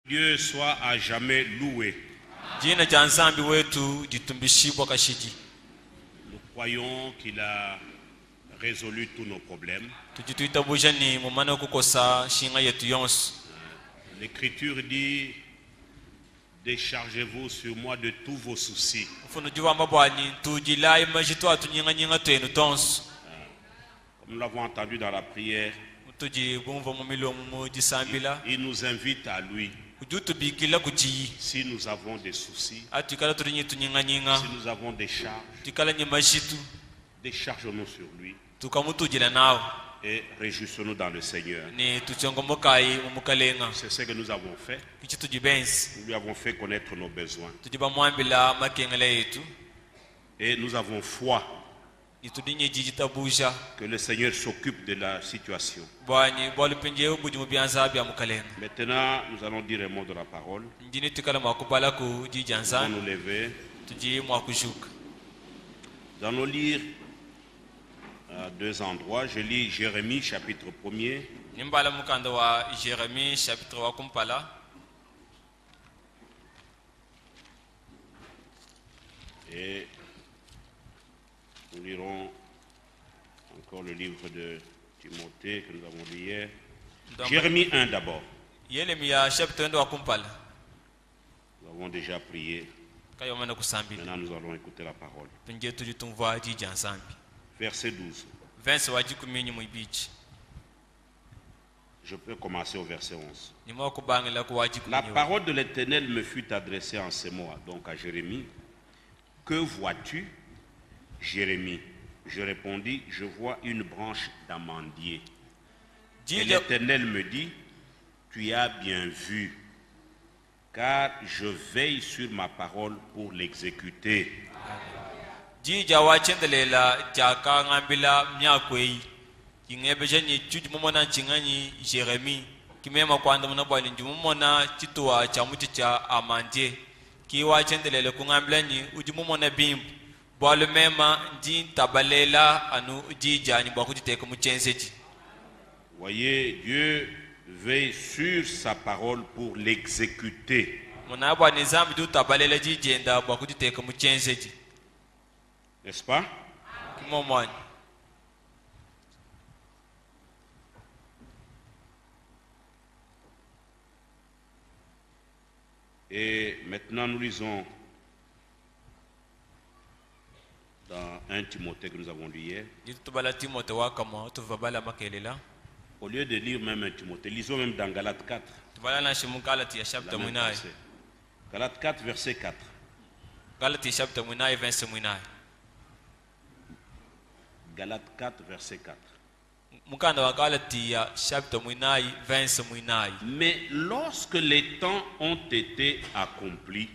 Dieu soit à jamais loué. Nous croyons qu'il a résolu tous nos problèmes. L'Écriture dit: déchargez-vous sur moi de tous vos soucis. Comme nous l'avons entendu dans la prière, il nous invite à lui. Si nous avons des soucis, si nous avons des charges, déchargeons-nous sur lui et réjouissons-nous dans le Seigneur. C'est ce que nous avons fait. Nous lui avons fait connaître nos besoins. Et nous avons foi que le Seigneur s'occupe de la situation. Maintenant, nous allons dire un mot de la parole. Nous allons nous lever. Nous allons lire à deux endroits. Je lis Jérémie chapitre 1er. Et nous lirons encore le livre de Timothée que nous avons lu hier. Jérémie 1 d'abord. Nous avons déjà prié. Maintenant nous allons écouter la parole. Verset 12. Je peux commencer au verset 11. La parole de l'Éternel me fut adressée en ces mots, donc à Jérémie. Que vois-tu, Jérémie? Je répondis: je vois une branche d'amandier. Et l'Éternel me dit: tu as bien vu, car je veille sur ma parole pour l'exécuter. Voyez, Dieu veille sur sa parole pour l'exécuter. N'est-ce pas? Et maintenant nous lisons dans 1 Timothée que nous avons lu hier. Au lieu de lire même 1 Timothée, lisons même dans Galates 4. Galates 4, verset 4. Galates 4, verset 4. Mais lorsque les temps ont été accomplis,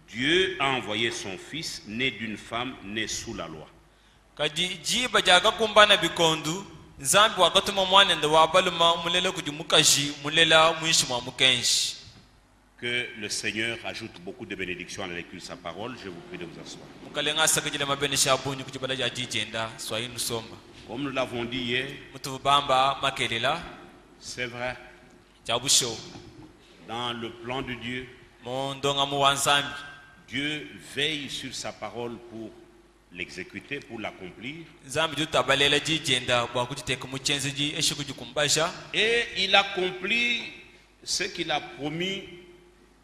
Dieu a envoyé son Fils, né d'une femme, né sous la loi. Que le Seigneur ajoute beaucoup de bénédictions à la lecture de sa parole. Je vous prie de vous asseoir. Comme nous l'avons dit hier, c'est vrai. Dans le plan de Dieu, Dieu veille sur sa parole pour l'exécuter, pour l'accomplir. Et il accomplit ce qu'il a promis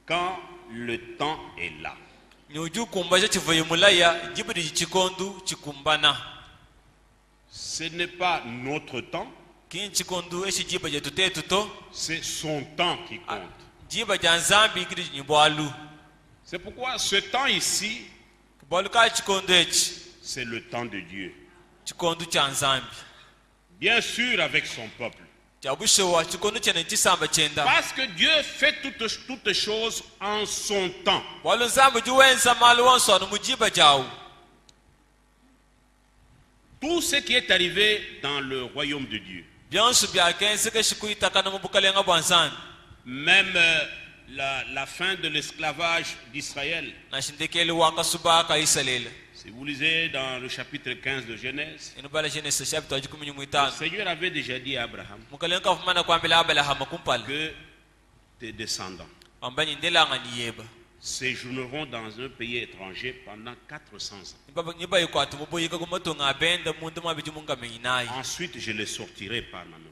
quand le temps est là. Ce n'est pas notre temps, c'est son temps qui compte. C'est pourquoi ce temps ici, c'est le temps de Dieu. Bien sûr avec son peuple. Parce que Dieu fait toutes choses en son temps. Tout ce qui est arrivé dans le royaume de Dieu, même la fin de l'esclavage d'Israël. Si vous lisez dans le chapitre 15 de Genèse, le Seigneur avait déjà dit à Abraham que tes descendants séjourneront dans un pays étranger pendant 400 ans. Ensuite, je les sortirai par ma main.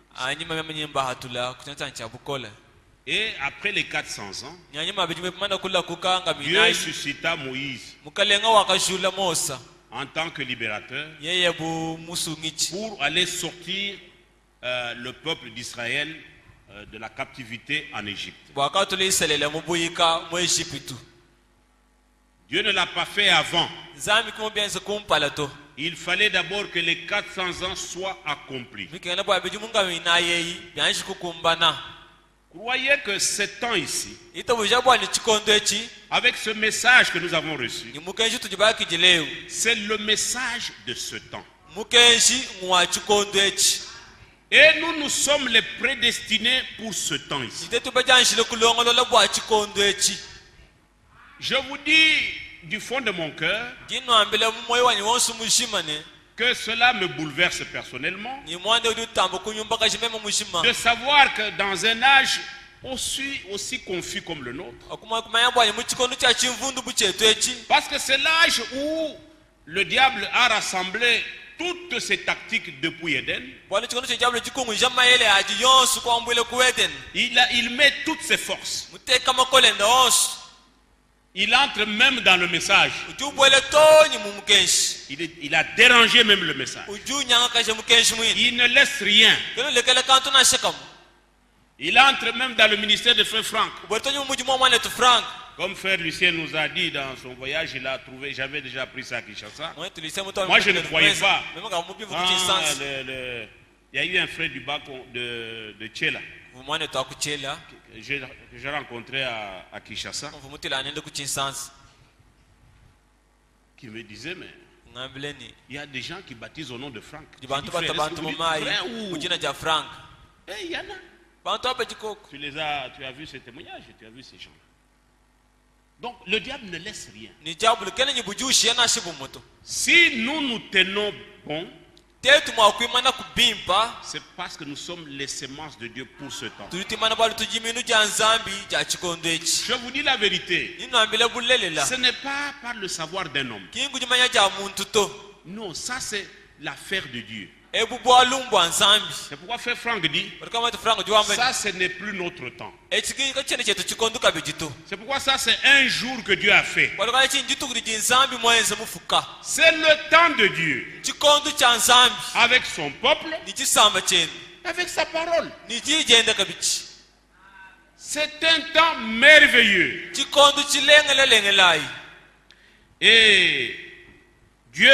Et après les 400 ans, Dieu suscita Moïse en tant que libérateur pour aller sortir le peuple d'Israël de la captivité en Égypte. Dieu ne l'a pas fait avant. Il fallait d'abord que les 400 ans soient accomplis. Croyez que ce temps ici, avec ce message que nous avons reçu, c'est le message de ce temps. Et nous sommes les prédestinés pour ce temps ici. Je vous dis du fond de mon cœur que cela me bouleverse personnellement de savoir que dans un âge aussi confus comme le nôtre, parce que c'est l'âge où le diable a rassemblé toutes ses tactiques depuis Éden, il met toutes ses forces. Il entre même dans le message. Il a dérangé même le message. Il ne laisse rien. Il entre même dans le ministère de Frère Franck. Comme Frère Lucien nous a dit dans son voyage, il a trouvé, j'avais déjà pris ça à Kinshasa. Moi je ne croyais pas. Il y a eu un frère du bas de Tchela. J'ai rencontré à Kinshasa, qui me disait, mais il y a des gens qui baptisent au nom de Franck. Il y en a. Tu as vu ces témoignages, tu as vu ces gens. Donc le diable ne laisse rien. Si nous tenons bon, c'est parce que nous sommes les semences de Dieu pour ce temps. Je vous dis la vérité. Ce n'est pas par le savoir d'un homme. Non, ça c'est l'affaire de Dieu. C'est pourquoi Frère Franck dit, ça ce n'est plus notre temps. C'est pourquoi ça c'est un jour que Dieu a fait. C'est le temps de Dieu avec son peuple, avec sa parole. C'est un temps merveilleux. Et Dieu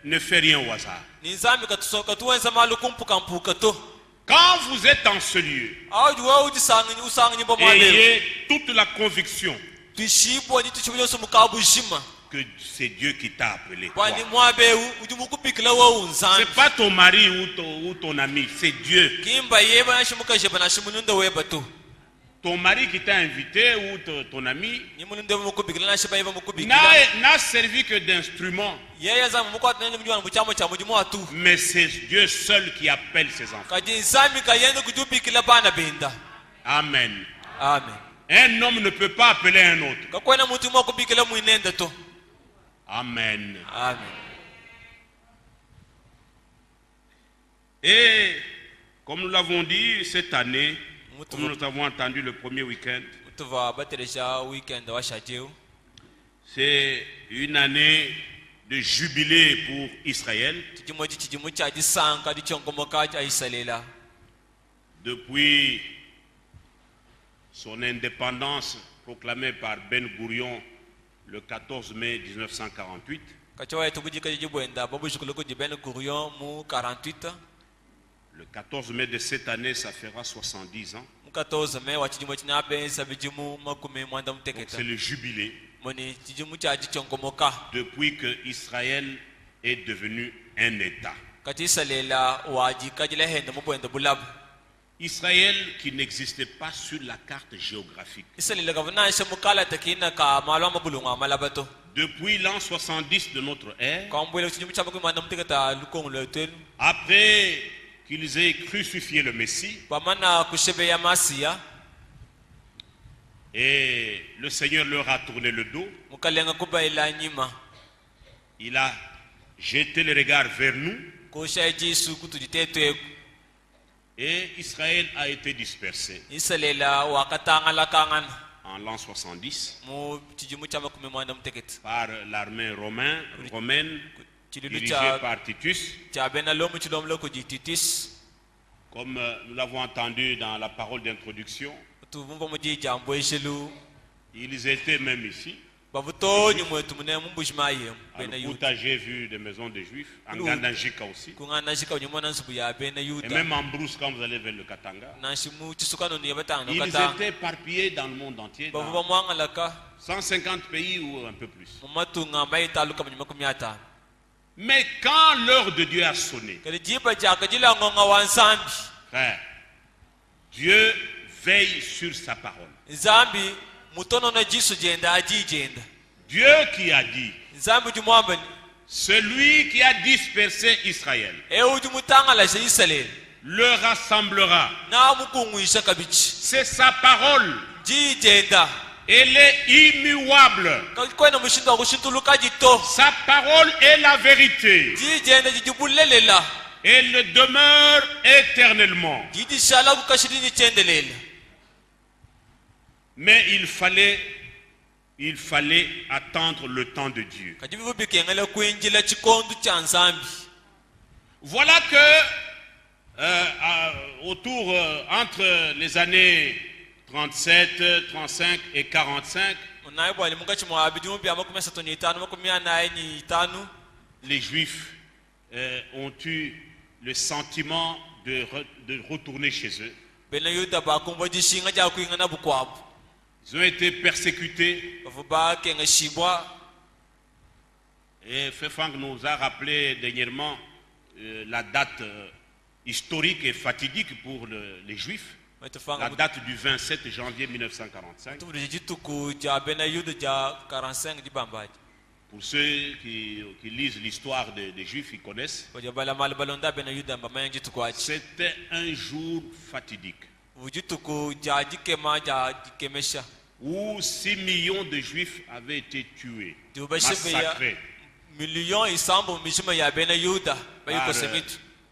ne fait rien au hasard. Quand vous êtes en ce lieu, ayez toute la conviction que c'est Dieu qui t'a appelé. C'est pas ton mari ou ton ami, c'est Dieu. Ton mari qui t'a invité ou ton ami n'a servi que d'instrument. Mais c'est Dieu seul qui appelle ses enfants. Amen. Un homme ne peut pas appeler un autre. Amen. Et comme nous l'avons dit cette année, comme nous avons entendu le premier week-end, c'est une année de jubilé pour Israël. Depuis son indépendance proclamée par Ben Gurion le 14 mai 1948, le 14 mai de cette année, ça fera 70 ans. C'est le jubilé. Depuis que Israël est devenu un État. Israël qui n'existait pas sur la carte géographique. Depuis l'an 70 de notre ère, après qu'ils aient crucifié le Messie, Et le Seigneur leur a tourné le dos. Il a jeté le regard vers nous. Et Israël a été dispersé. En l'an 70 par l'armée romaine dirigée par Titus. Comme nous l'avons entendu dans la parole d'introduction, ils étaient même ici. À Lukuta, j'ai vu des maisons de Juifs, en Gandanjika aussi. Et même en Brousse, quand vous allez vers le Katanga. Ils étaient éparpillés dans le monde entier, dans 150 pays ou un peu plus. Mais quand l'heure de Dieu a sonné, frère, Dieu veille sur sa parole. Dieu qui a dit, celui qui a dispersé Israël le rassemblera. C'est sa parole. Elle est immuable. Sa parole est la vérité. Elle demeure éternellement. Mais il fallait attendre le temps de Dieu. Voilà que entre les années 37, 35 et 45, les Juifs ont eu le sentiment de retourner chez eux. Ils ont été persécutés. Et Frère Franck nous a rappelé dernièrement la date historique et fatidique pour les Juifs. La date du 27 janvier 1945. Pour ceux qui lisent l'histoire des Juifs, ils connaissent. C'était un jour fatidique. Où 6 millions de Juifs avaient été tués, massacrés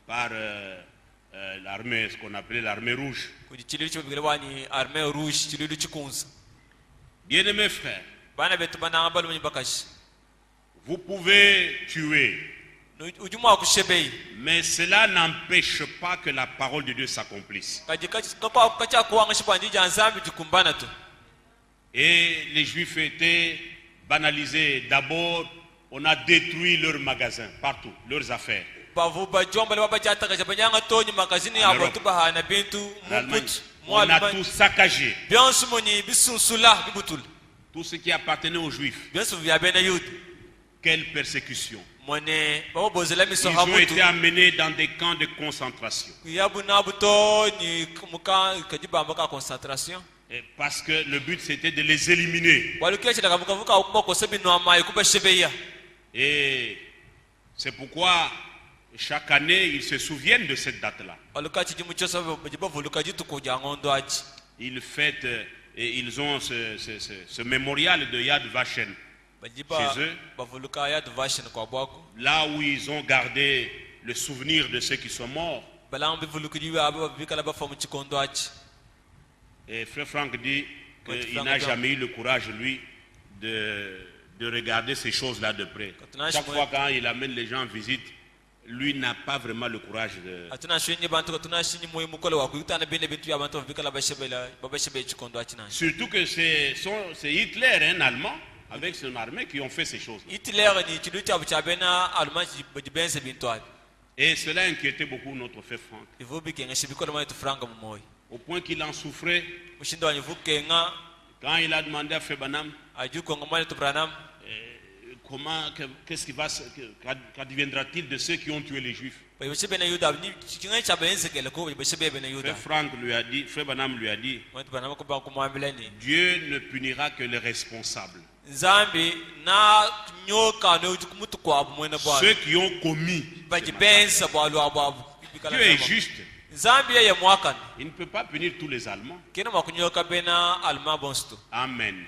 par l'armée, ce qu'on appelait l'armée rouge. Bien-aimés frères, vous pouvez tuer, mais cela n'empêche pas que la parole de Dieu s'accomplisse. Et les Juifs étaient banalisés. D'abord, on a détruit leurs magasins, partout, leurs affaires. On a tout saccagé. Tout ce qui appartenait aux Juifs. Quelle persécution. Ils ont été amenés dans des camps de concentration. Parce que le but c'était de les éliminer. Et c'est pourquoi chaque année ils se souviennent de cette date-là. Ils fêtent et ils ont ce mémorial de Yad Vashem chez eux. Là où ils ont gardé le souvenir de ceux qui sont morts. Et Frère Franck dit qu'il n'a jamais eu le courage, lui, de regarder ces choses-là de près. Chaque fois quand il amène les gens en visite, lui n'a pas vraiment le courage de... Surtout que c'est Hitler, un Allemand, avec son armée, qui ont fait ces choses. Et cela inquiétait beaucoup notre frère Franck. Au point qu'il en souffrait. Quand il a demandé à Frère Branham, qu'adviendra-t-il de ceux qui ont tué les Juifs? Frère Branham lui a dit, Dieu ne punira que les responsables. Ceux qui ont commis. Dieu est juste. Il ne peut pas punir tous les Allemands. Amen.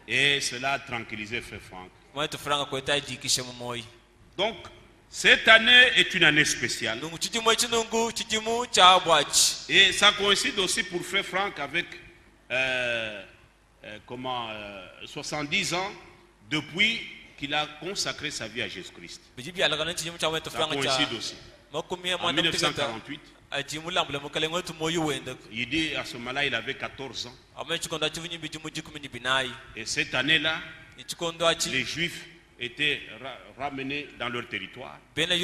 Et cela a tranquillisé Frère Franck. Donc, cette année est une année spéciale. Et ça coïncide aussi pour Frère Franck avec 70 ans depuis qu'il a consacré sa vie à Jésus-Christ. Ça coïncide aussi. En 1948, il dit à ce moment-là, il avait 14 ans. Et cette année-là, les Juifs étaient ramenés dans leur territoire. C'était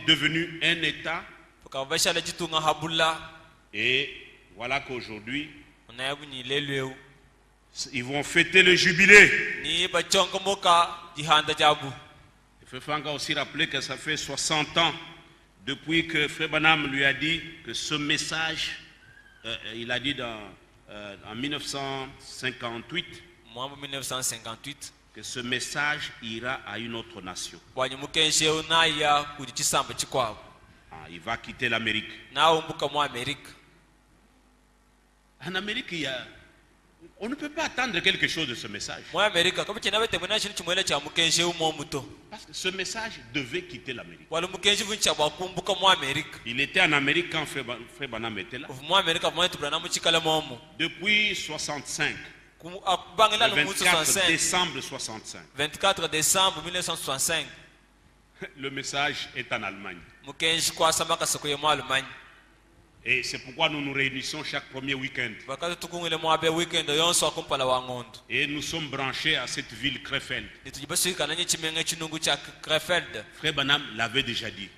devenu un État. Et voilà qu'aujourd'hui, ils vont fêter le jubilé. Frère Franck a aussi rappelé que ça fait 60 ans depuis que Frère Branham lui a dit que ce message, il a dit en 1958, que ce message ira à une autre nation. Il va quitter l'Amérique. En Amérique, on ne peut pas attendre quelque chose de ce message. Parce que ce message devait quitter l'Amérique. Il était en Amérique quand Frère Branham était là. Depuis 65. Le 24 décembre 65. 24 décembre 1965. Le message est en Allemagne. Et c'est pourquoi nous nous réunissons chaque premier week-end. Et nous sommes branchés à cette ville Krefeld. Frère Branham l'avait déjà dit.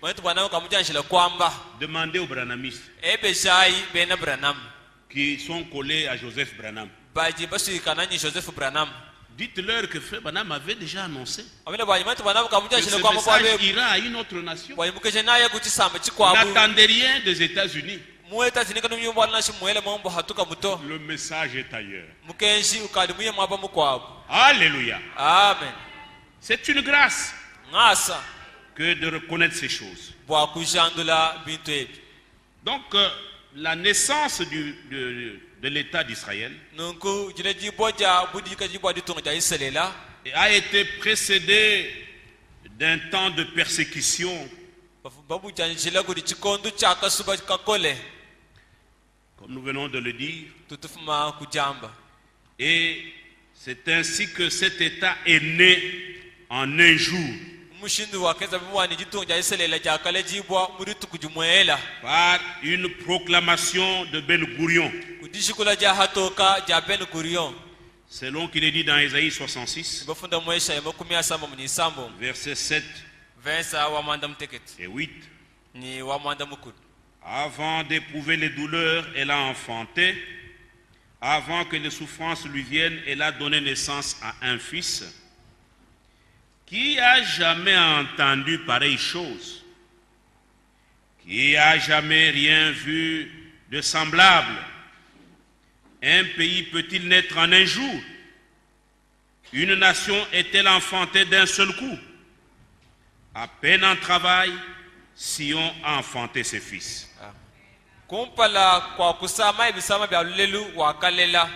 Demandez aux Branhamistes qui sont collés à Joseph Branham. Dites-leur que Frère Branham avait déjà annoncé que ce message ira à une autre nation. N'attendez rien des États-Unis. Le message est ailleurs. Alléluia. Amen. C'est une grâce que de reconnaître ces choses. Donc, la naissance de l'État d'Israël a été précédée d'un temps de persécution. Comme nous venons de le dire. Et c'est ainsi que cet État est né en un jour. Par une proclamation de Ben Gurion. Selon qu'il est dit dans Ésaïe 66, versets 7 et 8. Avant d'éprouver les douleurs, elle a enfanté. Avant que les souffrances lui viennent, elle a donné naissance à un fils. Qui a jamais entendu pareille chose? Qui a jamais rien vu de semblable? Un pays peut-il naître en un jour? Une nation est-elle enfantée d'un seul coup? À peine en travail, Sion a enfanté ses fils. Kumpala kwa kusama ibisama bya lelu wakalela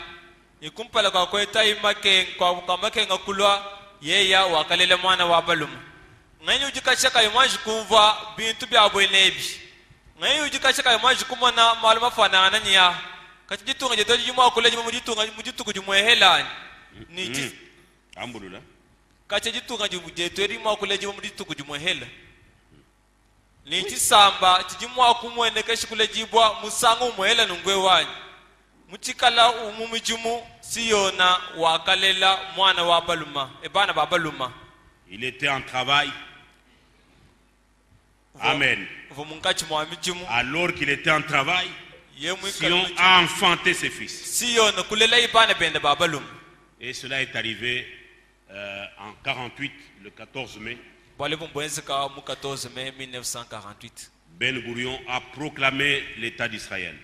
ikumpala kwa kweta imake kwa kamake ngakulwa yeya wakalela mwana wa baluma nganyu jikashaka imaji kumva bintu bya bwenebi nganyu jikashaka imaji kumana maluma fanana nya kati jitunga jeto jimwa kuleji mujitunga jumwehela ni ambulula kati jitunga jeto jimwa kuleji mujitunga jumwehela Niti samba chijimwa kumwene keshikule jibwa musangu mwele nungwe wanyi muchikala umumijumu siyona wakalela mwana wa baluma ebana babaluma. Il était en travail. Amen. Alors qu'il était en travail, Sion a enfanté ses fils. Et cela est arrivé en 48, le 14 mai. Ben Gurion a proclamé l'État d'Israël.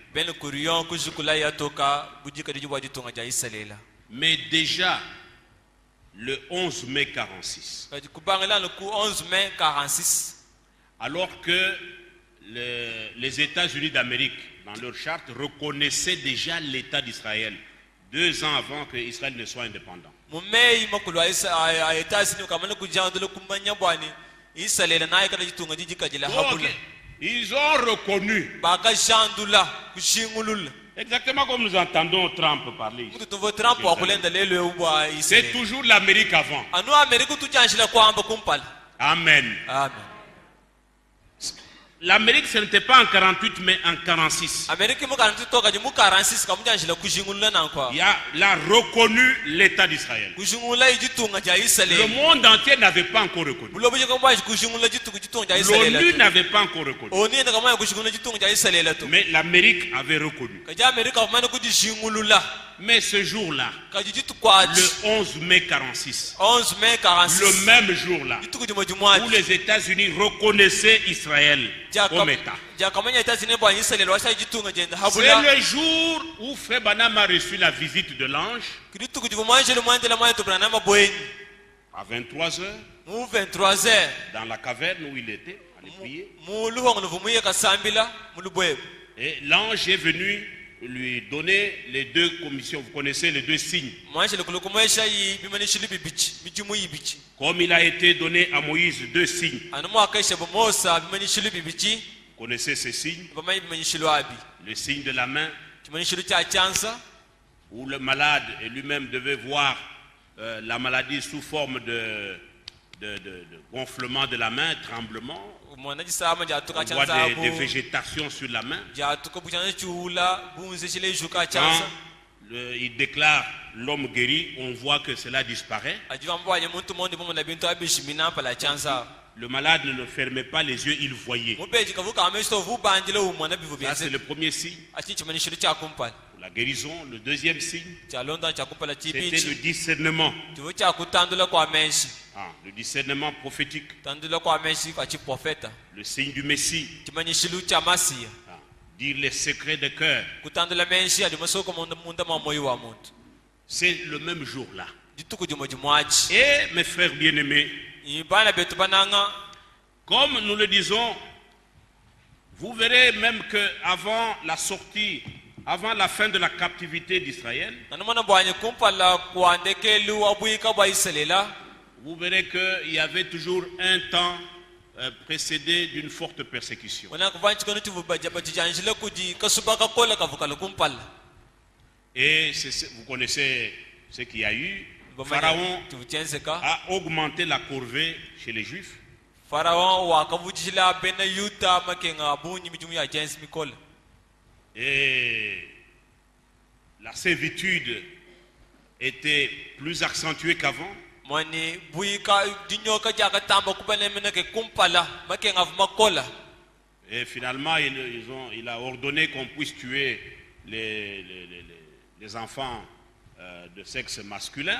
Mais déjà, le 11 mai 46, alors que les États-Unis d'Amérique, dans leur charte, reconnaissaient déjà l'État d'Israël 2 ans avant que Israël ne soit indépendant. Oh, ils ont reconnu. Exactement comme nous entendons Trump parler. C'est toujours l'Amérique avant. Amen. Amen. L'Amérique, ce n'était pas en 48, mais en 46. Il a reconnu l'État d'Israël. Le monde entier n'avait pas encore reconnu. L'ONU n'avait pas encore reconnu. Mais l'Amérique avait reconnu. Mais ce jour-là, le 11 mai 46, le même jour-là, où les États-Unis reconnaissaient Israël comme État, c'est le jour où Frère Branham a reçu la visite de l'ange à 23h, dans la caverne où il était, allé prier. Et l'ange est venu lui donner les 2 commissions. Vous connaissez les 2 signes. Comme il a été donné à Moïse 2 signes. Vous connaissez ces signes? Le signe de la main, où le malade lui-même devait voir la maladie sous forme de gonflement de la main, tremblement. On voit des végétations sur la main. Quand il déclare l'homme guéri, on voit que cela disparaît. Le malade ne fermait pas les yeux, il voyait. Ça, c'est le premier signe. Pour la guérison, le deuxième signe, c'était le discernement. Le discernement prophétique. Le signe du Messie. Dire les secrets de cœur. C'est le même jour-là. Et mes frères bien-aimés, comme nous le disons, vous verrez même qu'avant la sortie, avant la fin de la captivité d'Israël, vous verrez qu'il y avait toujours un temps précédé d'une forte persécution. Et vous connaissez ce qu'il y a eu. Pharaon a augmenté la corvée chez les Juifs. Et la servitude était plus accentuée qu'avant. Et finalement, il a ordonné qu'on puisse tuer les enfants de sexe masculin.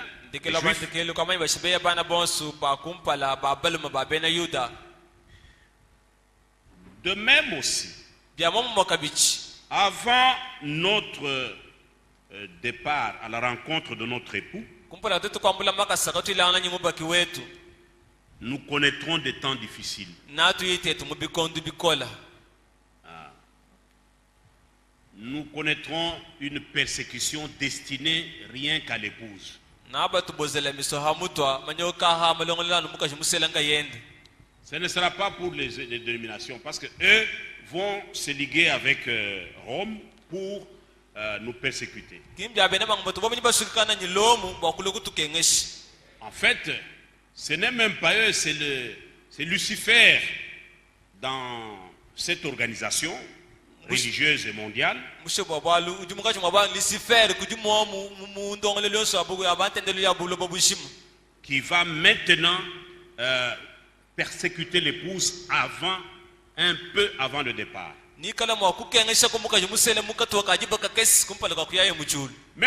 De même aussi, avant notre départ à la rencontre de notre époux, nous connaîtrons des temps difficiles. Nous connaîtrons une persécution destinée rien qu'à l'épouse. Ce ne sera pas pour les dénominations, parce que eux vont se liguer avec Rome pour nous persécuter. En fait, ce n'est même pas eux, c'est Lucifer dans cette organisation religieuse et mondiale qui va maintenant persécuter l'épouse un peu avant le départ. Mais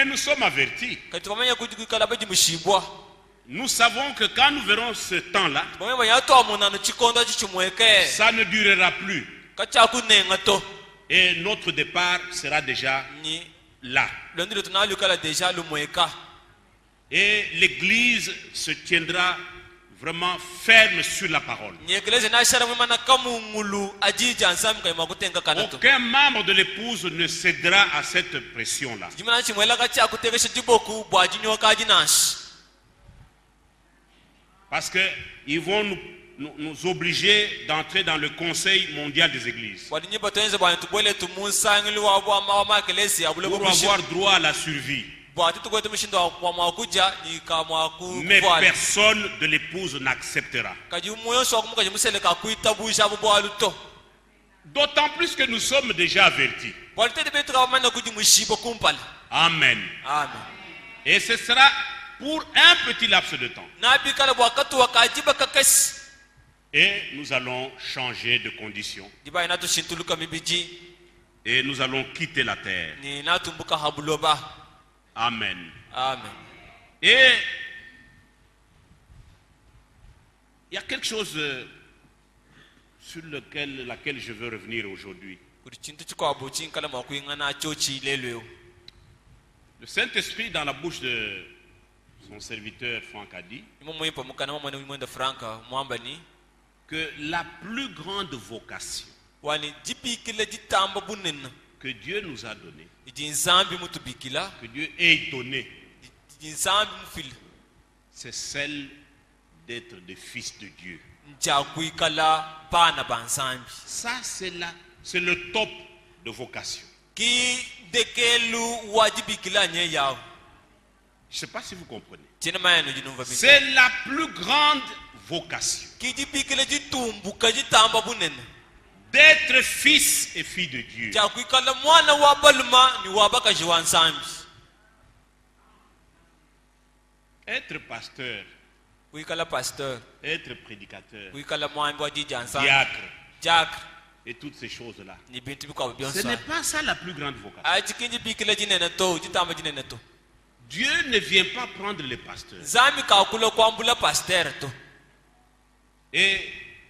nous sommes avertis. Nous savons que quand nous verrons ce temps-là, ça ne durera plus. Et notre départ sera déjà là. Et l'église se tiendra vraiment ferme sur la parole. Aucun membre de l'épouse ne cédera à cette pression-là. Parce qu'ils vont nous obliger d'entrer dans le Conseil mondial des églises pour avoir droit à la survie. Mais personne de l'épouse n'acceptera. D'autant plus que nous sommes déjà avertis. Amen. Et ce sera pour un petit laps de temps. Et nous allons changer de condition. Et nous allons quitter la terre. Amen. Et il y a quelque chose sur laquelle je veux revenir aujourd'hui. Le Saint-Esprit, dans la bouche de son serviteur Franck, a dit que la plus grande vocation que Dieu nous a donnée, que Dieu ait donné, c'est celle d'être des fils de Dieu. Ça, c'est le top de vocation. Je ne sais pas si vous comprenez. C'est la plus grande vocation. D'être fils et fille de Dieu. Être pasteur. Être prédicateur. Diacre. Et toutes ces choses-là. Ce n'est pas ça la plus grande vocation. Dieu ne vient pas prendre les pasteurs. Et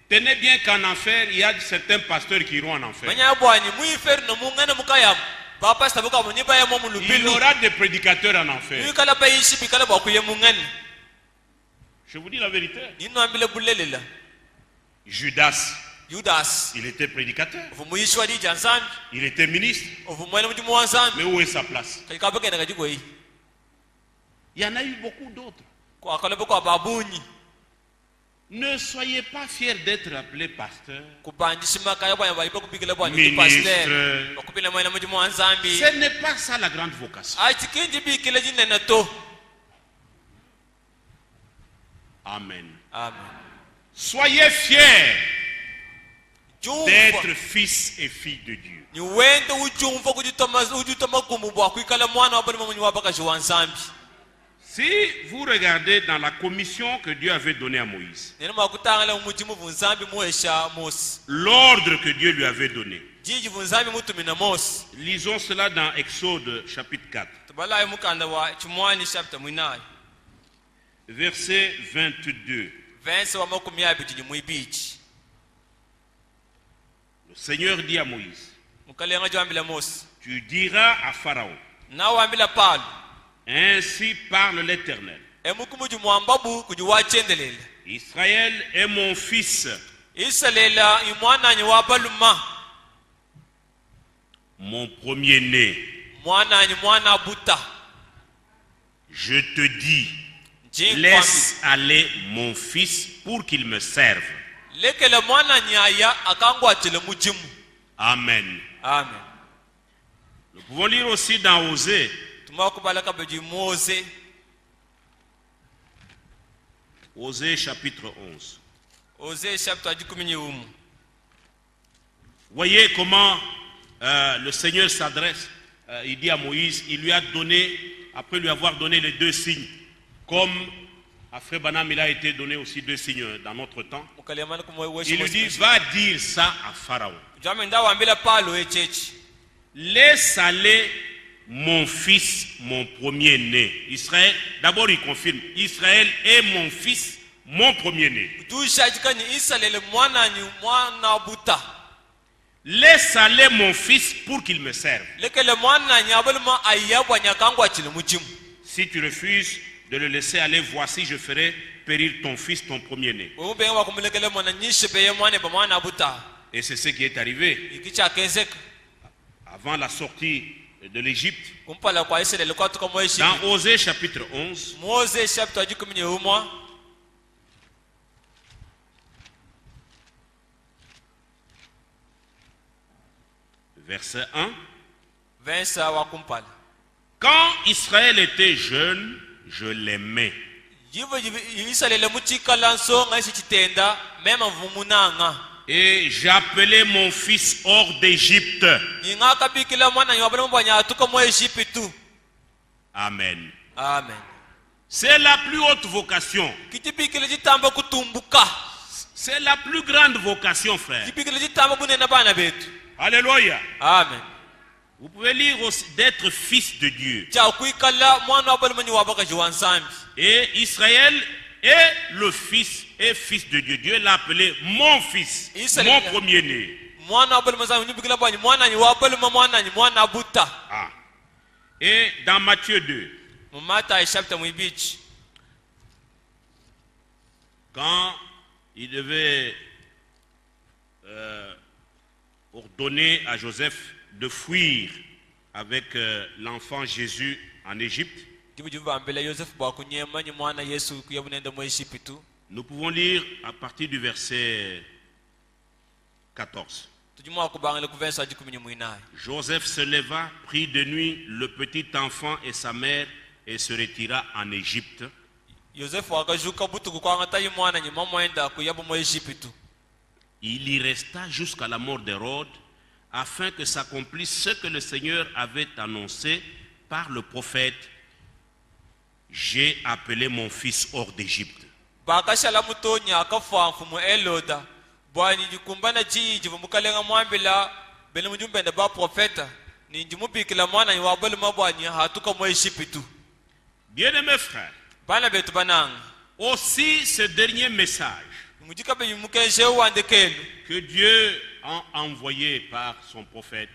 tenez bien qu'en enfer, il y a certains pasteurs qui iront en enfer. Il y aura des prédicateurs en enfer. Je vous dis la vérité. Judas, il était prédicateur. Il était ministre. Mais où est sa place? Il y en a eu beaucoup d'autres. Ne soyez pas fiers d'être appelé pasteur, ministre. Ce n'est pas ça la grande vocation. Amen. Soyez fiers d'être fils et filles de Dieu. Si vous regardez dans la commission que Dieu avait donnée à Moïse, l'ordre que Dieu lui avait donné, lisons cela dans Exode chapitre 4, verset 22. Le Seigneur dit à Moïse, tu diras à Pharaon, ainsi parle l'Éternel. Israël est mon fils, mon premier-né. Je te dis, laisse aller mon fils pour qu'il me serve. Amen. Nous pouvons lire aussi dans Osée. Osée chapitre 11. Voyez comment le Seigneur s'adresse. Il dit à Moïse, il lui a donné, après lui avoir donné les deux signes, comme à Frère Branham, il a été donné aussi deux signes dans notre temps. Il lui dit, va dire ça à Pharaon. Laisse aller mon fils, mon premier-né. Israël, d'abord il confirme, Israël est mon fils, mon premier-né. Laisse aller mon fils pour qu'il me serve. Si tu refuses de le laisser aller, voici, je ferai périr ton fils, ton premier-né. Et c'est ce qui est arrivé. Avant la sortie de l'Égypte, dans Osée chapitre 11, verset 1. Quand Israël était jeune, je l'aimais. Et j'appelais mon fils hors d'Égypte. Amen. Amen. C'est la plus haute vocation. C'est la plus grande vocation, frère. Alléluia. Amen. Vous pouvez lire aussi d'être fils de Dieu. Et Israël est le fils et fils de Dieu. Dieu l'a appelé mon fils, mon premier-né. Ah. Et dans Matthieu 2, quand il devait ordonner à Joseph de fuir avec l'enfant Jésus en Égypte, nous pouvons lire à partir du verset 14. Joseph se leva, prit de nuit le petit enfant et sa mère et se retira en Égypte. Il y resta jusqu'à la mort d'Hérode, afin que s'accomplisse ce que le Seigneur avait annoncé par le prophète. J'ai appelé mon fils hors d'Égypte. Bien-aimés frères, aussi ce dernier message que Dieu a envoyé par son prophète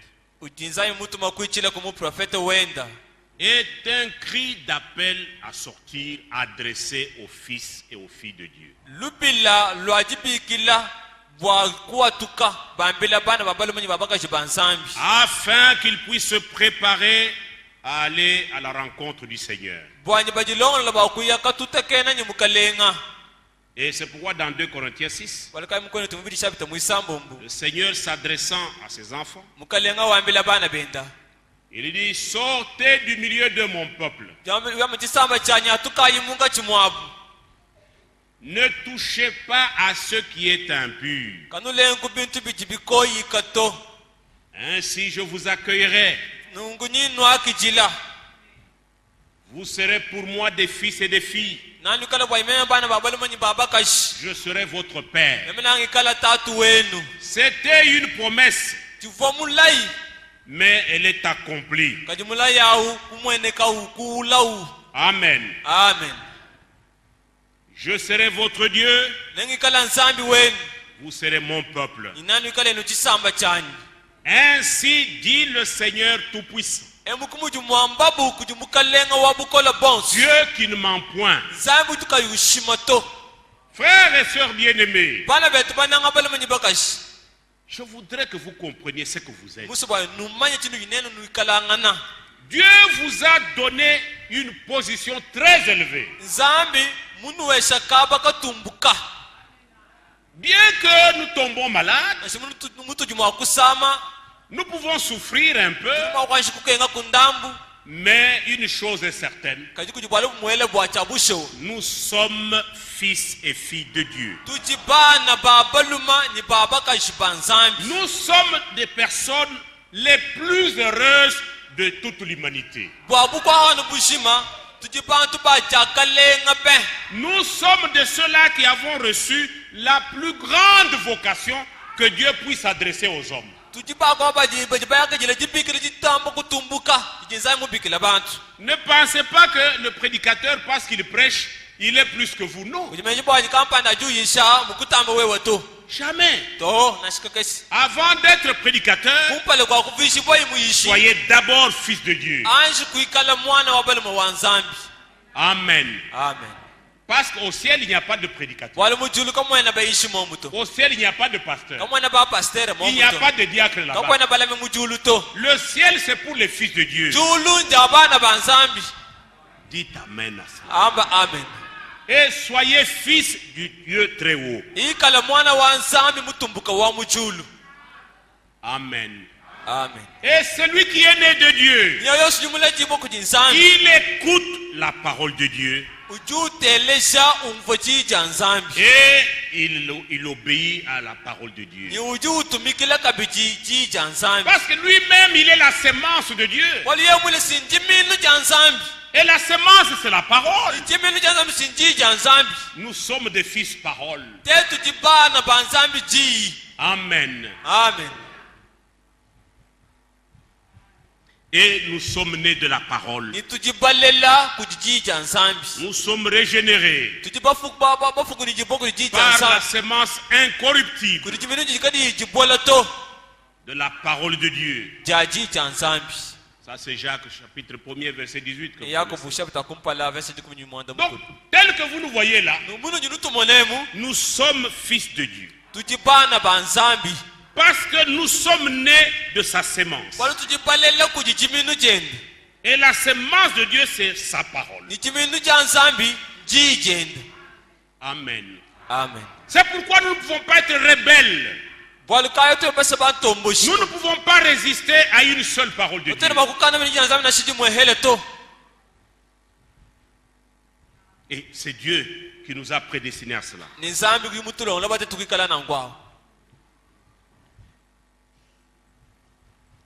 est un cri d'appel à sortir adressé aux fils et aux filles de Dieu. Afin qu'ils puissent se préparer à aller à la rencontre du Seigneur. Et c'est pourquoi dans 2 Corinthiens 6, le Seigneur s'adressant à ses enfants, il dit, sortez du milieu de mon peuple. Ne touchez pas à ce qui est impur. Ainsi je vous accueillerai. Vous serez pour moi des fils et des filles. Je serai votre père. C'était une promesse, mais elle est accomplie. Amen. Amen. Je serai votre Dieu. Vous serez mon peuple. Ainsi dit le Seigneur Tout-Puissant. Dieu qui ne ment point. Frères et sœurs bien-aimés, je voudrais que vous compreniez ce que vous êtes. Dieu vous a donné une position très élevée. Bien que nous tombons malades, nous pouvons souffrir un peu, mais une chose est certaine, nous sommes fils et filles de Dieu. Nous sommes des personnes les plus heureuses de toute l'humanité. Nous sommes de ceux-là qui avons reçu la plus grande vocation que Dieu puisse adresser aux hommes. Ne pensez pas que le prédicateur, parce qu'il prêche, il est plus que vous. Non. Jamais. Avant d'être prédicateur, soyez d'abord fils de Dieu. Amen. Amen. Parce qu'au ciel, il n'y a pas de prédicateur. Au ciel, il n'y a pas de pasteur. Il n'y a pas de diacre là-bas. Le ciel, c'est pour les fils de Dieu. Dites Amen à ça. Amen. Et soyez fils du Dieu très haut. Amen. Amen. Et celui qui est né de Dieu, il écoute la parole de Dieu. Et il obéit à la parole de Dieu. Parce que lui-même, il est la sémence de Dieu. Et la sémence, c'est la parole. Nous sommes des fils parole. Amen. Amen. Et nous sommes nés de la parole. Nous sommes régénérés par la sémence incorruptible de la parole de Dieu. Ça c'est Jacques chapitre 1er verset 18. Donc, tel que vous nous voyez là, nous sommes fils de Dieu. Parce que nous sommes nés de sa sémence. Et la sémence de Dieu, c'est sa parole. Amen. Amen. C'est pourquoi nous ne pouvons pas être rebelles. Nous ne pouvons pas résister à une seule parole de Dieu. Et c'est Dieu qui nous a prédestinés à cela.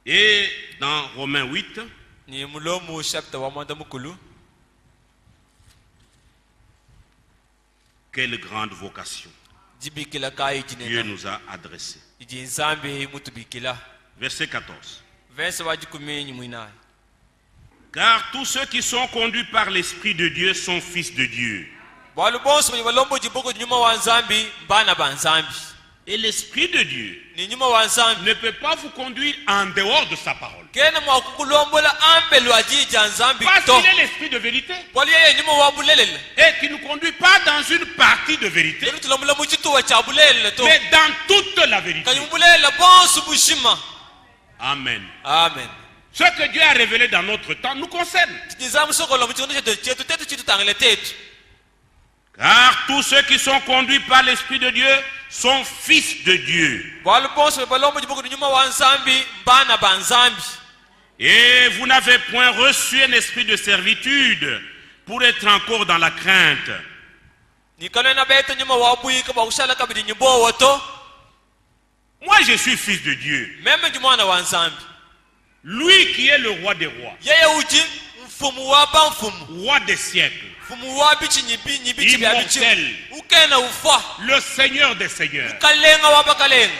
Et dans Romains 8, quelle grande vocation Dieu nous a adressée. Verset 14. Car tous ceux qui sont conduits par l'Esprit de Dieu sont fils de Dieu. Et l'Esprit de Dieu ne peut pas vous conduire en dehors de sa parole. Parce qu'il est l'Esprit de vérité. Et qui ne nous conduit pas dans une partie de vérité, mais dans toute la vérité. Amen. Amen. Ce que Dieu a révélé dans notre temps nous concerne. Car tous ceux qui sont conduits par l'Esprit de Dieu sont fils de Dieu. Et vous n'avez point reçu un esprit de servitude pour être encore dans la crainte. Moi je suis fils de Dieu. Lui qui est le roi des rois, roi des siècles, immortel, le Seigneur des seigneurs.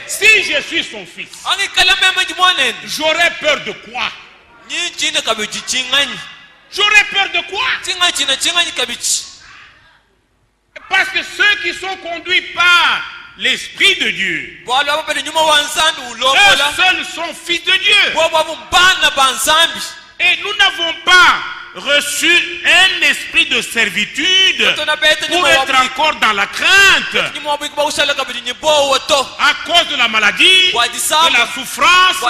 Si je suis son fils, j'aurais peur de quoi? J'aurais peur de quoi? Parce que ceux qui sont conduits par l'Esprit de Dieu, eux seuls sont fils de Dieu. Et nous n'avons pas reçu un esprit de servitude pour être encore dans la crainte à cause de la maladie, de la souffrance,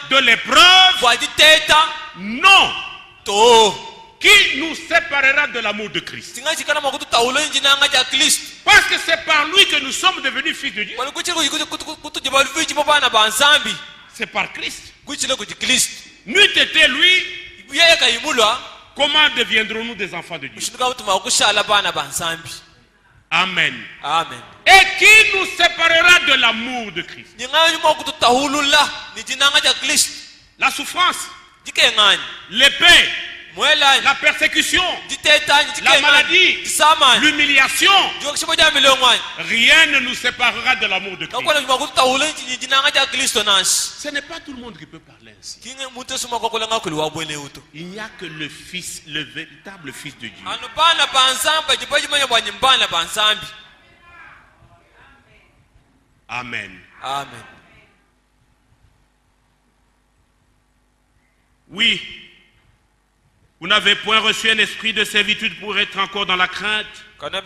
de l'épreuve. Non. Qui nous séparera de l'amour de Christ? Parce que c'est par lui que nous sommes devenus fils de Dieu. C'est par Christ. N'eût été lui, comment deviendrons-nous des enfants de Dieu? Amen. Amen. Et qui nous séparera de l'amour de Christ? La souffrance, l'épée, la persécution, la maladie, l'humiliation. Rien ne nous séparera de l'amour de Christ. Ce n'est pas tout le monde qui peut parler ainsi. Il n'y a que le Fils, le véritable Fils de Dieu. Amen. Amen. Oui. Vous n'avez point reçu un esprit de servitude pour être encore dans la crainte. Mais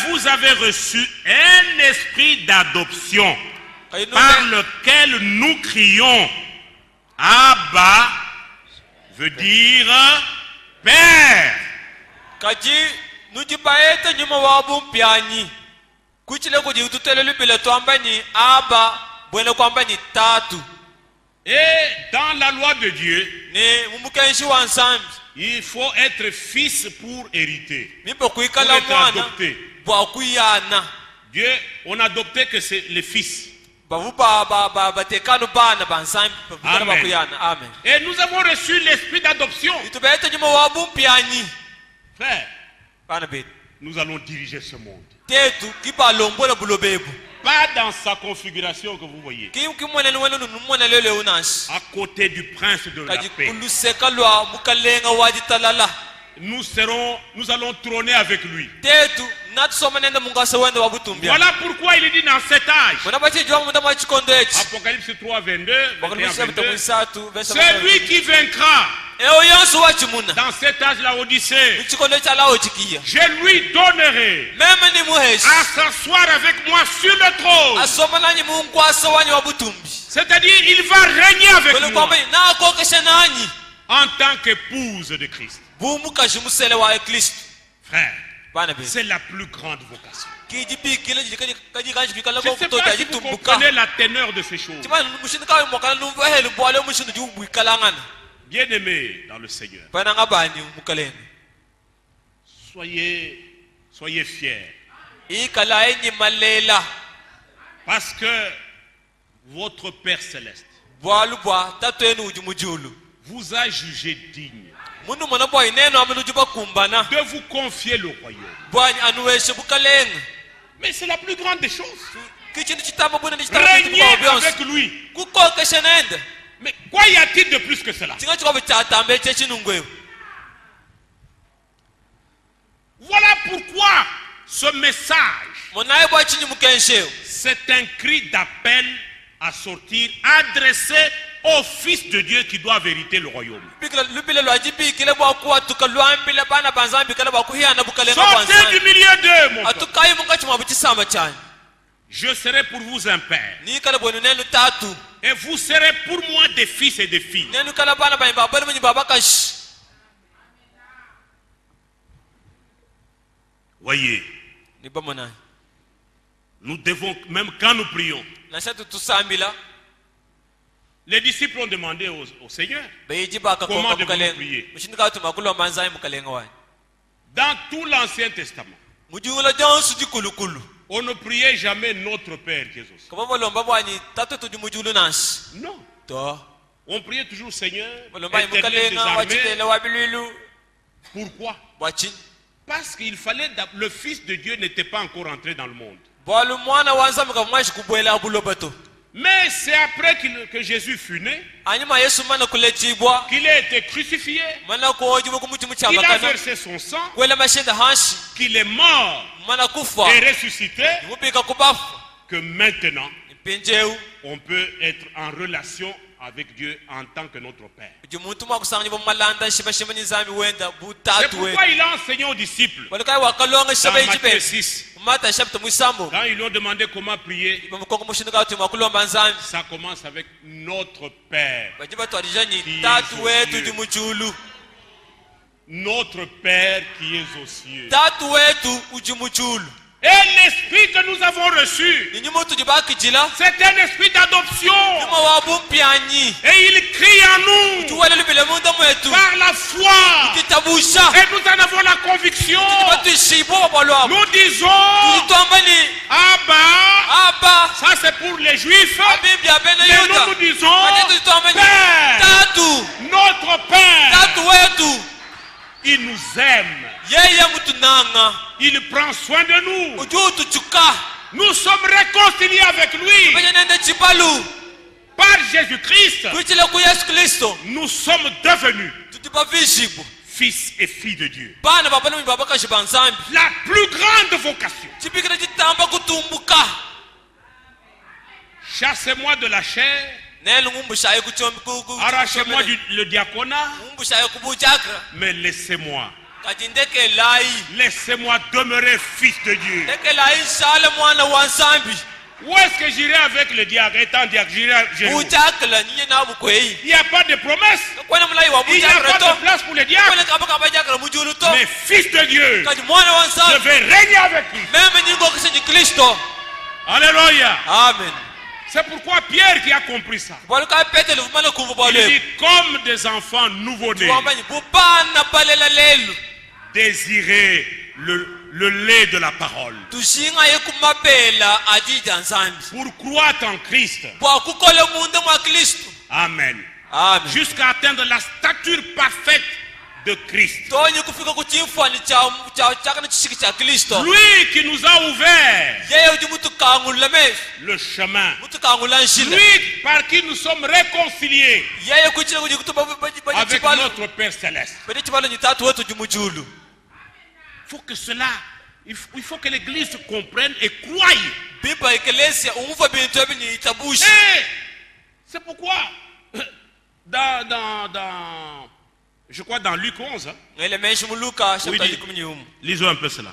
vous avez reçu un esprit d'adoption par lequel nous crions Abba, veut dire Père. Et dans la loi de Dieu, il faut être fils pour hériter, pour être adopté. Dieu, on n'a adopté que les fils. Amen. Et nous avons reçu l'esprit d'adoption. Frère, nous allons diriger ce monde. Pas dans sa configuration que vous voyez. À côté du prince de la paix. Nous allons trôner avec lui. Voilà pourquoi il dit dans cet âge. Apocalypse 3, 22, 21, 22. Celui qui vaincra dans cet âge la Odyssée, je lui donnerai à s'asseoir avec moi sur le trône. C'est-à-dire il va régner avec moi en tant qu'épouse de Christ. Frère, c'est la plus grande vocation. Je ne sais pas si vous comprenez la teneur de ces choses. Bien-aimés dans le Seigneur, soyez fiers. Parce que votre Père Céleste vous a jugé digne de vous confier le royaume. Mais c'est la plus grande des choses. Régnez avec lui. Mais quoi y a-t-il de plus que cela? Voilà pourquoi ce message, c'est un cri d'appel à sortir, adressé au Fils de Dieu qui doit hériter le royaume. Sortez du milieu d'eux, mon frère. Je serai pour vous un père. Et vous serez pour moi des fils et des filles. Voyez, nous devons, même quand nous prions, les disciples ont demandé au Seigneur comment devons-nous prier. Dans tout l'Ancien Testament, on ne priait jamais notre Père qui est au ciel. Non. On priait toujours Seigneur, Éternel des armées. Pourquoi? Parce qu'il fallait, le Fils de Dieu n'était pas encore entré dans le monde. Mais c'est après que Jésus fut né, qu'il a été crucifié, qu'il a versé son sang, qu'il est mort et ressuscité, que maintenant on peut être en relation avec Dieu en tant que notre Père. C'est pourquoi il a enseigné aux disciples dans Matthieu 6. Quand ils lui ont demandé comment prier, ça commence avec notre Père qui est aux cieux. Notre Père qui est aux cieux. Et l'esprit que nous avons reçu, c'est un esprit d'adoption. Et il crie en nous par la foi. Et nous en avons la conviction. Nous disons Abba, ça c'est pour les Juifs. Mais nous disons Père, notre Père. Il nous aime. Il prend soin de nous. Nous sommes réconciliés avec lui par Jésus-Christ. Nous sommes devenus fils et filles de Dieu. La plus grande vocation. Chassez-moi de la chair Arrachez-moi le diaconat. Mais laissez-moi. Laissez-moi demeurer fils de Dieu. Où est-ce que j'irai avec le diacre? Étant diacre, j'irai à genoux. Il n'y a pas de promesse. Il n'y a pas de place pour le diacre. Mais fils de Dieu, je vais régner avec lui. Alléluia. Amen. C'est pourquoi Pierre qui a compris ça, il dit comme des enfants nouveau-nés, désirez le lait de la parole pour croître en Christ. Amen. Amen. Jusqu'à atteindre la stature parfaite de Christ. Lui qui nous a ouvert le chemin. Lui par qui nous sommes réconciliés avec notre Père Céleste. Il faut que l'Église comprenne et croie. C'est pourquoi je crois dans Luc 11. Oui, lisons un peu cela.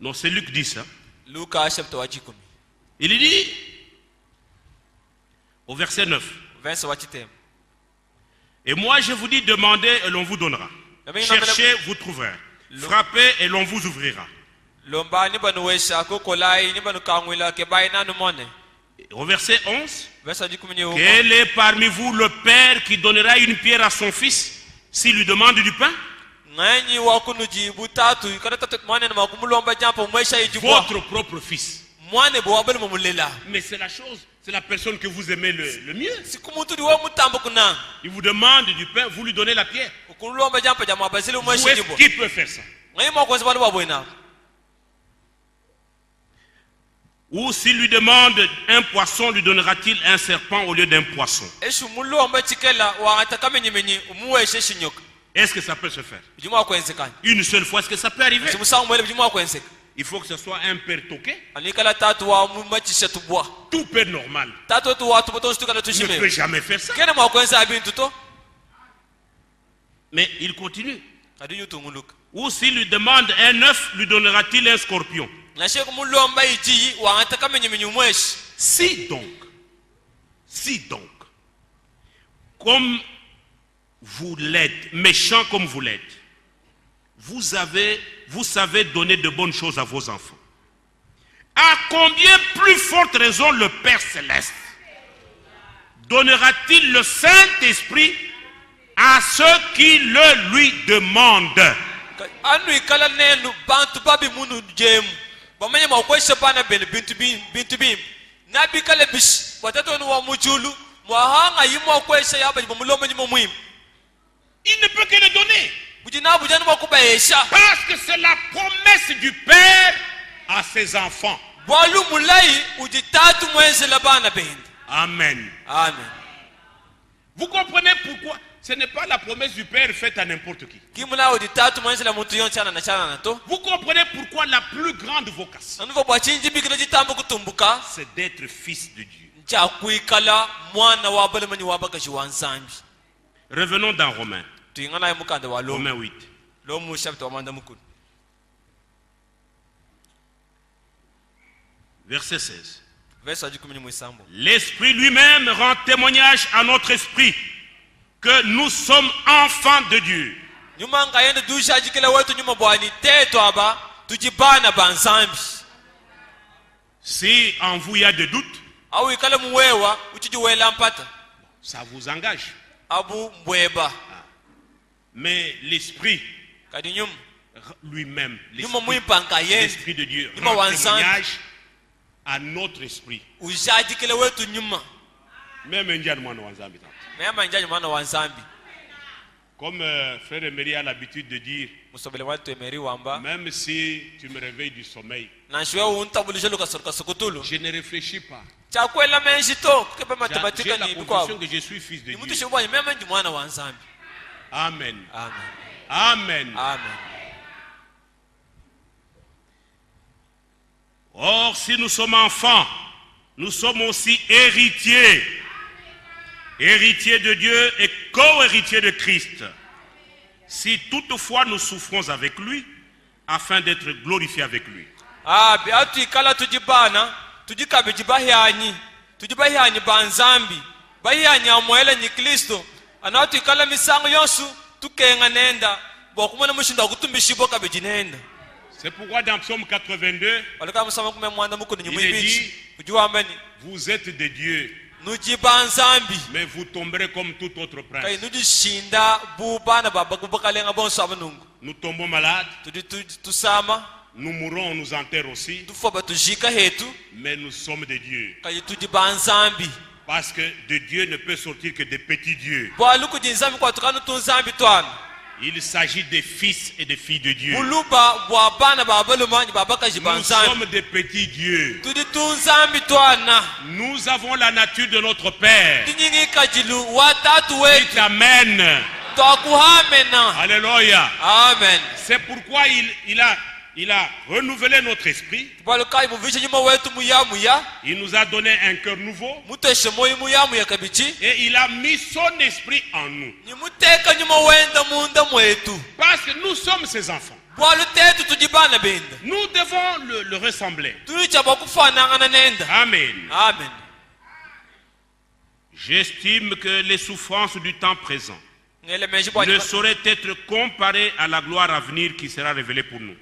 Non, c'est Luc 10. Il dit au verset 9. Et moi je vous dis, demandez et l'on vous donnera. Cherchez, vous trouverez. Frappez et l'on vous ouvrira. Au verset 11, quel est parmi vous le père qui donnera une pierre à son fils s'il lui demande du pain? Votre propre fils. Mais c'est la chose, c'est la personne que vous aimez le mieux. Il vous demande du pain, vous lui donnez la pierre. Qui peut faire ça? Ou s'il lui demande un poisson, lui donnera-t-il un serpent au lieu d'un poisson? Est-ce que ça peut se faire? Une seule fois, est-ce que ça peut arriver? Il faut que ce soit un père toqué. Tout père normal ne peut jamais faire ça. Mais il continue. Ou s'il lui demande un œuf, lui donnera-t-il un scorpion? Si donc, comme vous l'êtes, méchant comme vous l'êtes, vous savez donner de bonnes choses à vos enfants, à combien plus forte raison le Père Céleste donnera-t-il le Saint-Esprit à ceux qui le lui demandent? Il ne peut que le donner. Parce que c'est la promesse du Père à ses enfants. Amen. Amen. Vous comprenez pourquoi? Ce n'est pas la promesse du Père faite à n'importe qui. Vous comprenez pourquoi la plus grande vocation, c'est d'être fils de Dieu. Revenons dans Romains. Romains 8. Verset 16. L'Esprit lui-même rend témoignage à notre esprit que nous sommes enfants de Dieu. Si en vous il y a des doutes, ça vous engage. Mais l'Esprit lui-même, l'Esprit de Dieu, rend témoignage à notre esprit. Comme Frère Emery a l'habitude de dire, même si tu me réveilles du sommeil, je ne réfléchis pas. J'ai la conviction que je suis fils de Dieu. Amen. Amen. Amen. Amen. Or, si nous sommes enfants, nous sommes aussi héritiers. Héritiers de Dieu et co-héritiers de Christ. Si toutefois nous souffrons avec lui, afin d'être glorifiés avec lui. C'est pourquoi dans Psaume 82, il est dit, vous êtes des dieux, mais vous tomberez comme tout autre prince. Nous tombons malades, nous mourrons, on nous enterre aussi, mais nous sommes des dieux. Parce que de Dieu ne peut sortir que des petits dieux. Il s'agit des fils et des filles de Dieu. Nous sommes des petits dieux. Nous avons la nature de notre Père. Dites Amen. Alléluia. Amen. C'est pourquoi il a renouvelé notre esprit. Il nous a donné un cœur nouveau. Et il a mis son esprit en nous. Parce que nous sommes ses enfants. Nous devons le ressembler. Amen. Amen. J'estime que les souffrances du temps présent ne sauraient être comparées à la gloire à venir qui sera révélée pour nous.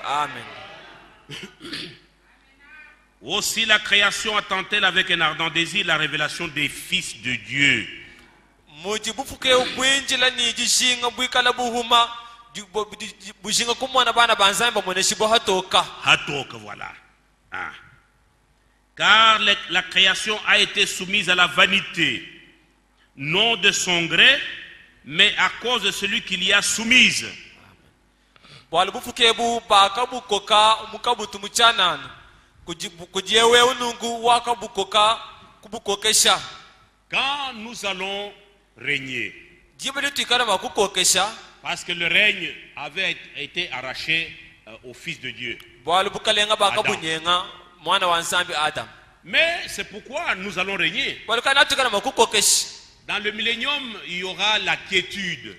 Amen. Aussi la création attend-elle avec un ardent désir la révélation des fils de Dieu. Voilà. Ah. Car la création a été soumise à la vanité, non de son gré, mais à cause de celui qui l'y a soumise. Quand nous allons régner, parce que le règne avait été arraché au Fils de Dieu, Adam. Mais c'est pourquoi nous allons régner. Dans le millénium, il y aura la quiétude,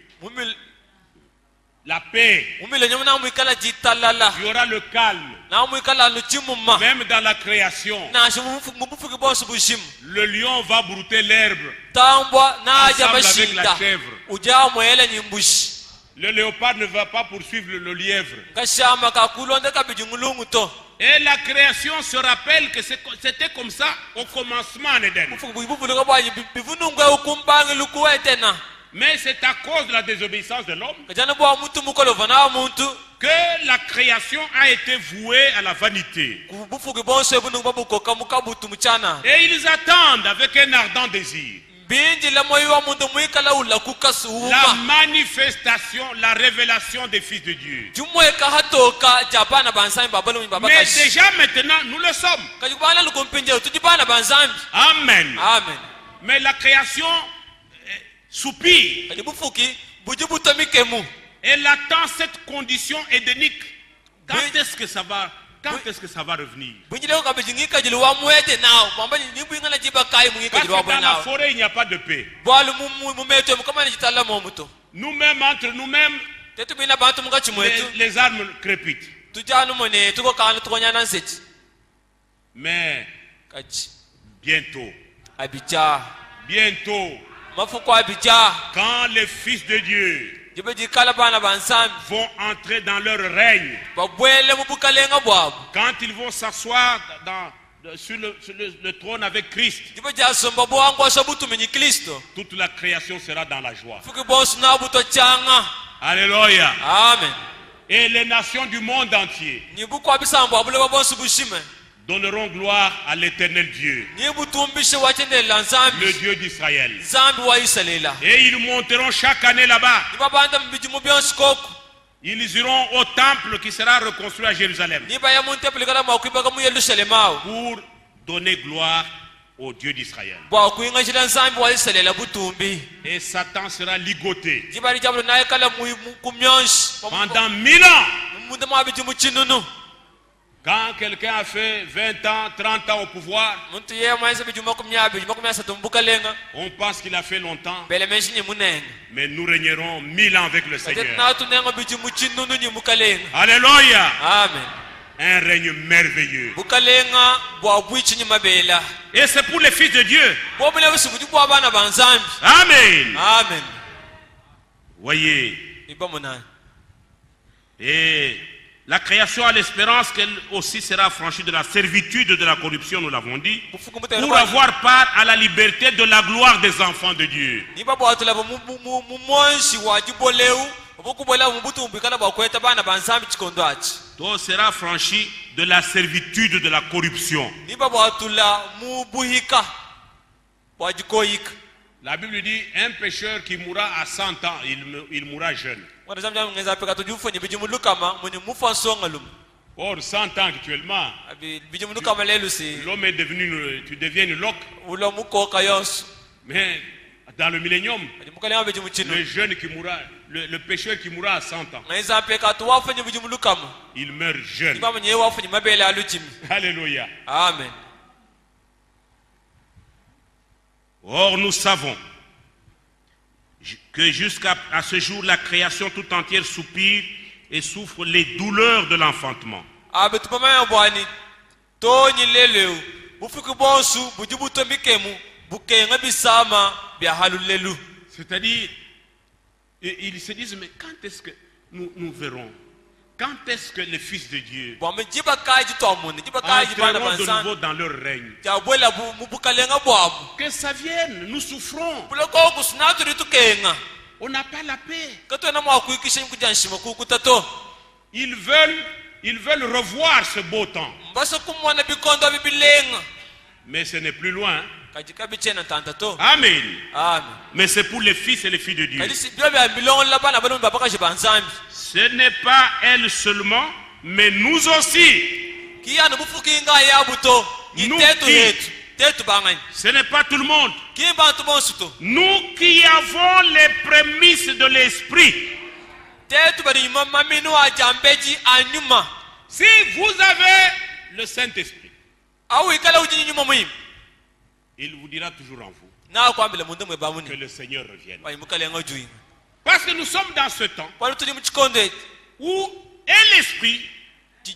la paix, il y aura le calme. Même dans la création, le lion va brouter l'herbe ensemble avec la chèvre. Le léopard ne va pas poursuivre le lièvre. Et la création se rappelle que c'était comme ça au commencement en Éden. Mais c'est à cause de la désobéissance de l'homme que la création a été vouée à la vanité. Et ils attendent avec un ardent désir la manifestation, la révélation des fils de Dieu. Mais déjà maintenant, nous le sommes. Amen. Amen. Mais la création soupire. Elle attend cette condition édénique. Quand est-ce que ça va revenir? Parce que dans la forêt, il n'y a pas de paix. Nous-mêmes, entre nous-mêmes, les armes crépitent. Mais bientôt, quand les fils de Dieu vont entrer dans leur règne, quand ils vont s'asseoir sur le trône avec Christ, toute la création sera dans la joie. Alléluia. Amen. Et les nations du monde entier donneront gloire à l'éternel Dieu, le Dieu d'Israël. Et ils monteront chaque année là-bas. Ils iront au temple qui sera reconstruit à Jérusalem pour donner gloire au Dieu d'Israël. Et Satan sera ligoté pendant 1000 ans. Quand quelqu'un a fait 20 ans, 30 ans au pouvoir, on pense qu'il a fait longtemps, mais nous régnerons 1000 ans avec le Seigneur. Alléluia. Amen. Un règne merveilleux. Et c'est pour les fils de Dieu. Amen. Amen. Voyez. Et la création a l'espérance qu'elle aussi sera affranchie de la servitude de la corruption, nous l'avons dit, pour avoir part à la liberté de la gloire des enfants de Dieu. Tout sera franchi de la servitude de la corruption. La Bible dit un pécheur qui mourra à 100 ans, il mourra jeune. Or 100 ans actuellement, l'homme est devenu, tu deviens une loque. Mais dans le millénium, le jeune qui mourra, le pécheur qui mourra à 100 ans, il meurt jeune. Alléluia. Amen. Or nous savons que jusqu'à ce jour, la création tout entière soupire et souffre les douleurs de l'enfantement. C'est-à-dire, ils se disent, mais quand est-ce que nous verrons? Quand est-ce que les fils de Dieu entreront de nouveau dans leur règne? Que ça vienne, nous souffrons. On n'a pas la paix. Ils veulent revoir ce beau temps. Mais ce n'est plus loin. Amen. Mais c'est pour les fils et les filles de Dieu. Ce n'est pas elle seulement, mais nous aussi. Nous qui, ce n'est pas tout le monde. Nous qui avons les prémices de l'esprit. Si vous avez le Saint-Esprit, il vous dira toujours en vous que le Seigneur revienne. Parce que nous sommes dans ce temps où et l'Esprit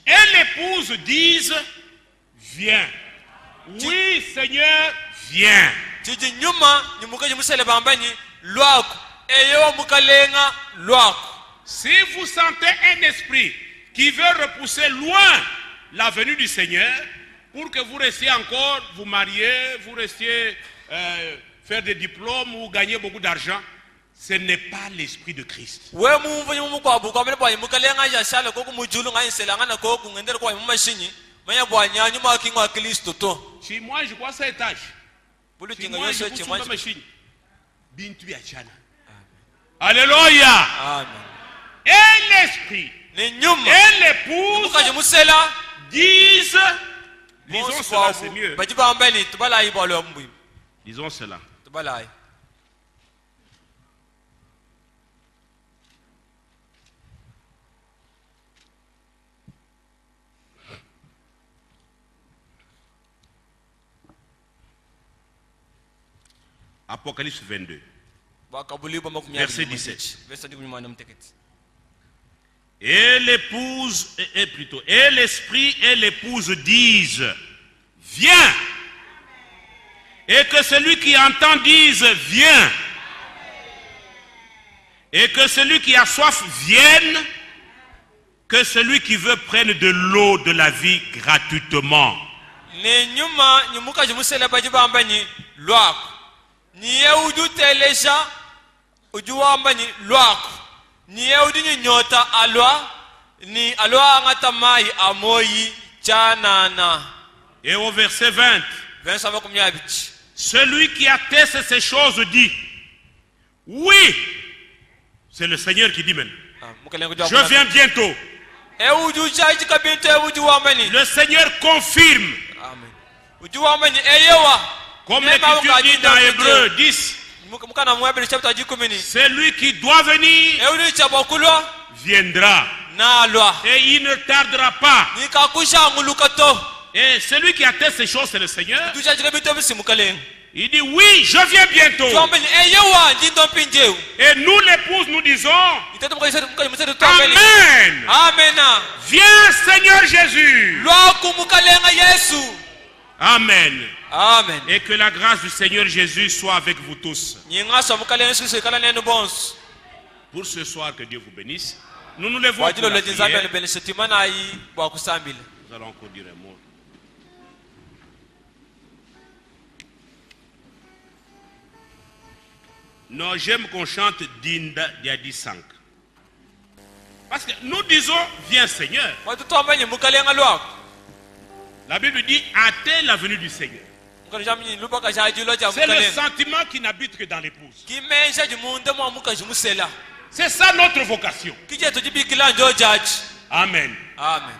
et l'épouse disent viens. Oui, Seigneur, viens. Si vous sentez un esprit qui veut repousser loin la venue du Seigneur, pour que vous restiez encore, vous marier, vous restiez faire des diplômes ou gagner beaucoup d'argent, ce n'est pas l'esprit de Christ. Si moi je vois cet étage, si moi je vois ma machine, alléluia. Et l'esprit et l'épouse disent, disons cela, c'est mieux. Disons cela. Apocalypse 22, verset 17. Et l'épouse, et l'esprit et l'épouse disent, viens. Et que celui qui entend dise, viens. Et que celui qui a soif vienne. Que celui qui veut prenne de l'eau de la vie gratuitement. Et au verset 20, celui qui atteste ces choses dit, oui, c'est le Seigneur qui dit même, je viens bientôt. Le Seigneur confirme Comme l'Écriture dit dans Hébreux 10, celui qui doit venir viendra. Et il ne tardera pas. Et celui qui atteste ces choses, c'est le Seigneur. Il dit oui, je viens bientôt. Et nous, l'épouse, nous disons Amen. Amen. Viens, Seigneur Jésus. Amen. Amen. Et que la grâce du Seigneur Jésus soit avec vous tous. Pour ce soir, que Dieu vous bénisse. Nous nous levons pour la prière. Nous allons encore dire un mot. Non, j'aime qu'on chante Dinda Diadi 5. Parce que nous disons, viens Seigneur. La Bible dit, hâtez la venue du Seigneur. C'est le sentiment qui n'habite que dans l'épouse. C'est ça notre vocation. Amen. Amen.